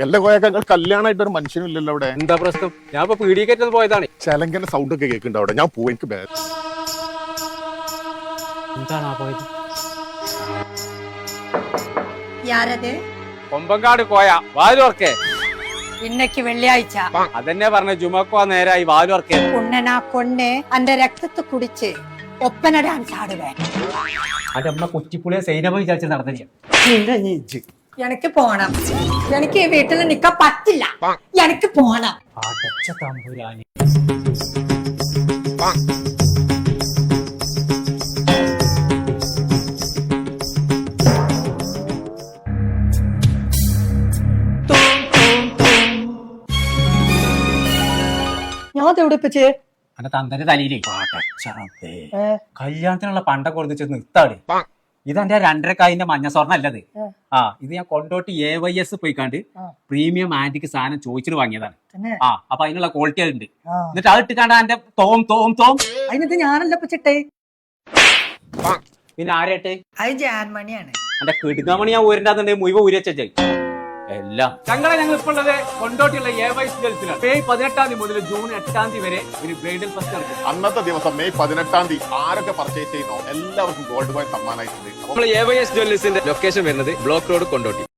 എല്ലാ കോയക്കൾ കല്യാണമായിട്ട് ഒരു മനുഷ്യനും ഇല്ലല്ലോ അവിടെ. എന്താ പ്രശ്നം? ഞാൻ ഇപ്പൊ പീഡിയക്കേറ്റത് പോയതാണ്. ചെലങ്കന്റെ സൗണ്ട് ഒക്കെ കേൾക്കുന്നുണ്ട് അവിടെ. ഞാൻ പോവും, എനിക്ക് എന്താണ് പോയത്? യാരത്? കൊമ്പങ്കാട് കോയ വാലുവർക്കേ. ഇന്നക്ക് വെള്ളിയാഴ്ച അതെന്നെ പറഞ്ഞ ജുമക്കോ നേരായി വാലുവർക്കേ. കുണ്ണനാ കൊണ്ണ് അന്റെ രക്തത്തെ കുടിച്ച് ഒപ്പന ഡാൻസ് ആടുവേ. അത് നമ്മളെ കുറ്റിപ്പുളിയെ സൈനമ വിചാരിച്ച് നടന്നില്ല. എനിക്ക് പോണം. എനിക്ക് ഈ വീട്ടിൽ നിക്കാൻ പറ്റില്ല. എനിക്ക് പോണം. അടച്ച തമ്പുരാനി. ഞാൻ തെവിടിപ്പിച്ച് അന്റെ തന്തന്റെ തലയിലേ കല്യാണത്തിനുള്ള പണ്ടൊക്കെ കൊടുത്ത് നിർത്താട്. ഇത് എന്റെ 2.5 മഞ്ഞ സ്വർണ്ണം അല്ലത്. ഇത് ഞാൻ കൊണ്ടോട്ട് AYS പോയിക്കാണ്ട് പ്രീമിയം ആന്റിക്ക് സാധനം ചോദിച്ചിട്ട് വാങ്ങിയതാണ്. അപ്പൊ അതിനുള്ള ക്വാളിറ്റി ഉണ്ട്. എന്നിട്ട് അത് ഇട്ടിക്കാണ്ട് എന്റെ തോം തോം തോം അതിനത് ഞാനല്ല പച്ചിട്ടേ. പിന്നെ ആരായിട്ട് അത് ജാൻമണിയാണ്. എന്റെ കിടുങ്ങാമണി ഞാൻ ഊരിണ്ടാകുന്നുണ്ടെങ്കിൽ മുഴുവൻ ഊരിച്ചായി എല്ലാം. ഞങ്ങൾ ഇപ്പോൾ ഉള്ളത് കൊണ്ടോട്ടിയുള്ള AYS ജ്വൽസിലാണ്. മെയ് 18 മുതൽ ജൂൺ 8 വരെ ഒരു ബ്രൈഡൽ ഫെസ്റ്റ് നടക്കും. അന്നത്തെ ദിവസം മെയ് 18 ആരൊക്കെ പർച്ചേസ് ചെയ്യുന്നോ എല്ലാവർക്കും ഗോൾഡ് കോയിൻ സമ്മാനമായിട്ടുണ്ട്. നമ്മൾ AYS ജ്വല്ലേഴ്സിന്റെ ലൊക്കേഷൻ വരുന്നത് ബ്ലോക്ക് റോഡ് കൊണ്ടോട്ടി.